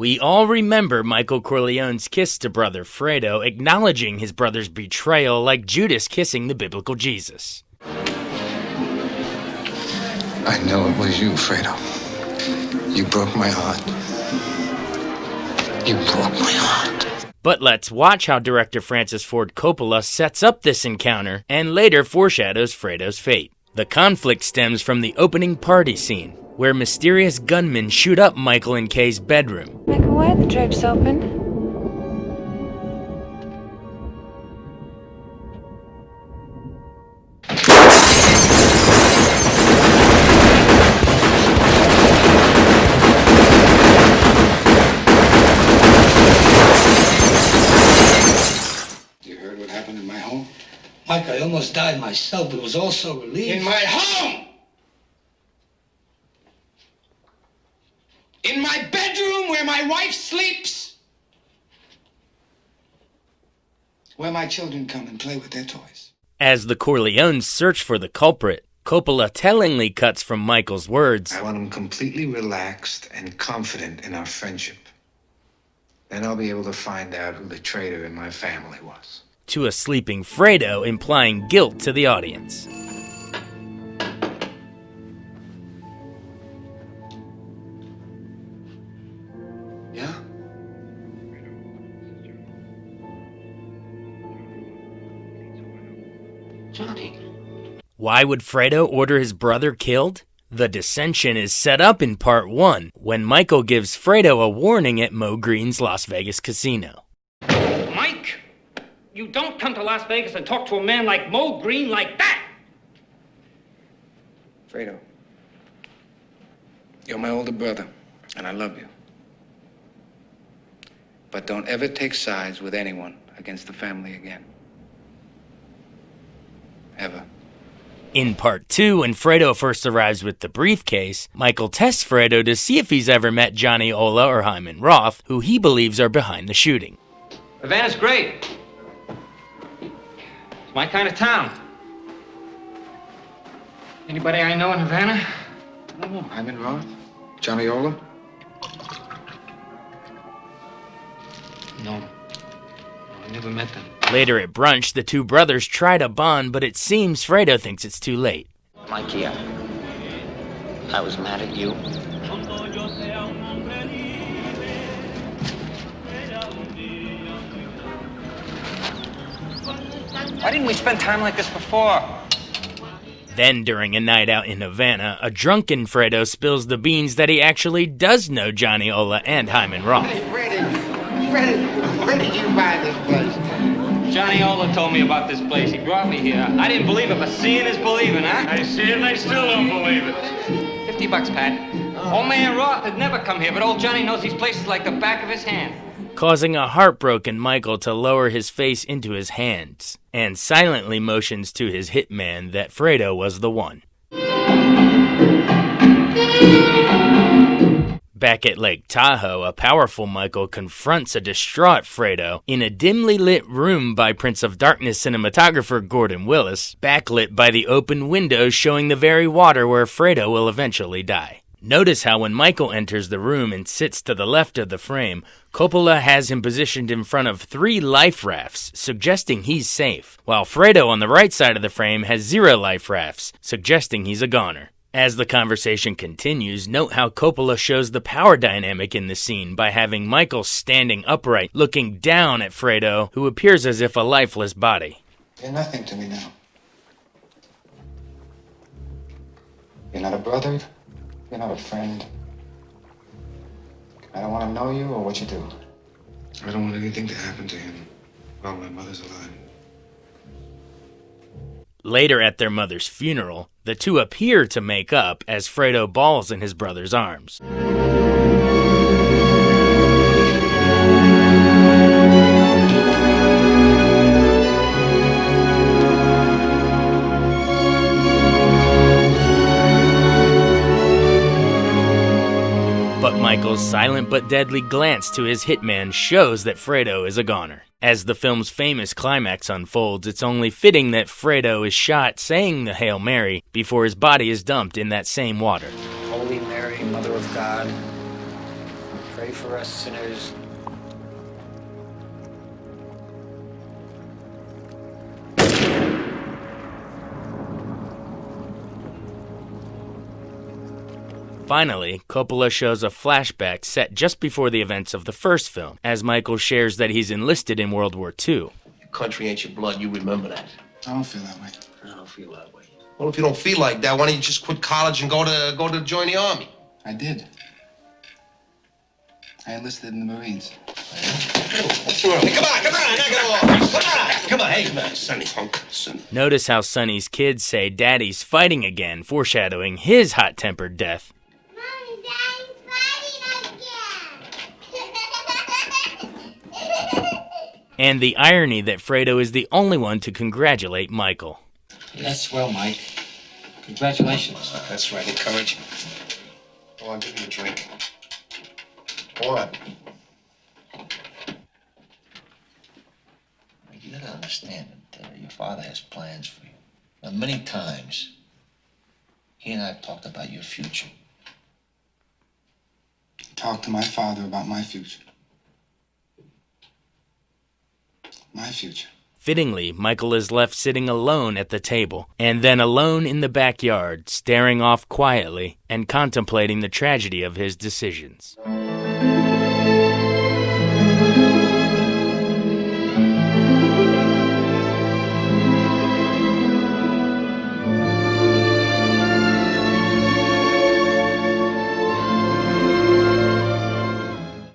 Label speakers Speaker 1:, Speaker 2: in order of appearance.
Speaker 1: We all remember Michael Corleone's kiss to brother Fredo, acknowledging his brother's betrayal like Judas kissing the biblical Jesus.
Speaker 2: I know it was you, Fredo. You broke my heart. You broke my heart.
Speaker 1: But let's watch how director Francis Ford Coppola sets up this encounter and later foreshadows Fredo's fate. The conflict stems from the opening party scene, where mysterious gunmen shoot up Michael and Kay's bedroom.
Speaker 3: Michael, why are the drapes open?
Speaker 2: You heard what happened in my home?
Speaker 4: Mike, I almost died myself, but it was also a relief.
Speaker 2: In my home! In my bedroom where my wife sleeps! Where my children come and play with their toys.
Speaker 1: As the Corleones search for the culprit, Coppola tellingly cuts from Michael's words.
Speaker 2: I want them completely relaxed and confident in our friendship. Then I'll be able to find out who the traitor in my family was.
Speaker 1: To a sleeping Fredo, implying guilt to the audience.
Speaker 2: Yeah?
Speaker 4: Johnny.
Speaker 1: Why would Fredo order his brother killed? The dissension is set up in part 1, when Michael gives Fredo a warning at Mo Green's Las Vegas casino.
Speaker 5: Mike, you don't come to Las Vegas and talk to a man like Mo Green like that!
Speaker 2: Fredo, you're my older brother, and I love you. But don't ever take sides with anyone against the family again. Ever.
Speaker 1: In part 2, when Fredo first arrives with the briefcase, Michael tests Fredo to see if he's ever met Johnny Ola or Hyman Roth, who he believes are behind the shooting.
Speaker 5: Havana's great. It's my kind of town. Anybody I know in Havana?
Speaker 2: I don't know. Hyman Roth? Johnny Ola?
Speaker 5: No. I never met them.
Speaker 1: Later at brunch, the two brothers try to bond, but it seems Fredo thinks it's too late.
Speaker 6: Mikey, I was mad at you.
Speaker 5: Why didn't we spend time like this before?
Speaker 1: Then, during a night out in Havana, a drunken Fredo spills the beans that he actually does know Johnny Ola and Hyman Roth.
Speaker 7: Hey, Freddie, where did you buy this place?
Speaker 5: Johnny Ola told me about this place. He brought me here. I didn't believe it, but seeing is believing, huh?
Speaker 8: I see it and I still don't believe it.
Speaker 5: $50, Pat. Old man Roth had never come here, but old Johnny knows these places like the back of his hand.
Speaker 1: Causing a heartbroken Michael to lower his face into his hands, and silently motions to his hitman that Fredo was the one. Back at Lake Tahoe, a powerful Michael confronts a distraught Fredo in a dimly lit room by Prince of Darkness cinematographer Gordon Willis, backlit by the open windows showing the very water where Fredo will eventually die. Notice how when Michael enters the room and sits to the left of the frame, Coppola has him positioned in front of 3 life rafts, suggesting he's safe, while Fredo on the right side of the frame has 0 life rafts, suggesting he's a goner. As the conversation continues, note how Coppola shows the power dynamic in the scene by having Michael standing upright, looking down at Fredo, who appears as if a lifeless body.
Speaker 2: You're nothing to me now. You're not a brother. You're not a friend. I don't want to know you or what you do. I don't want anything to happen to him while my mother's alive.
Speaker 1: Later at their mother's funeral, the two appear to make up as Fredo bawls in his brother's arms. But Michael's silent but deadly glance to his hitman shows that Fredo is a goner. As the film's famous climax unfolds, it's only fitting that Fredo is shot saying the Hail Mary before his body is dumped in that same water.
Speaker 6: Holy Mary, Mother of God,
Speaker 9: Pray for us sinners.
Speaker 1: Finally, Coppola shows a flashback set just before the events of the first film, as Michael shares that he's enlisted in World War II.
Speaker 10: Your country ain't your blood, you remember that.
Speaker 2: I don't feel that way.
Speaker 10: I don't feel that way. Well, if you don't feel like that, why don't you just quit college and go to join the army?
Speaker 2: I did. I enlisted in the Marines.
Speaker 10: What's wrong? Come on, knock it off. Come on, hey, come on, Sonny, punk, Sonny.
Speaker 1: Notice how Sonny's kids say Daddy's fighting again, foreshadowing his hot-tempered death.
Speaker 11: Mommy, Daddy's fighting again.
Speaker 1: And the irony that Fredo is the only one to congratulate Michael.
Speaker 9: That's swell, Mike. Congratulations.
Speaker 10: That's right, encouraging. Go on, give me a drink. Go on.
Speaker 12: You gotta understand that your father has plans for you. Now, many times, he and I have talked about your future.
Speaker 2: Talk to my father about my future. My future.
Speaker 1: Fittingly, Michael is left sitting alone at the table, and then alone in the backyard, staring off quietly and contemplating the tragedy of his decisions.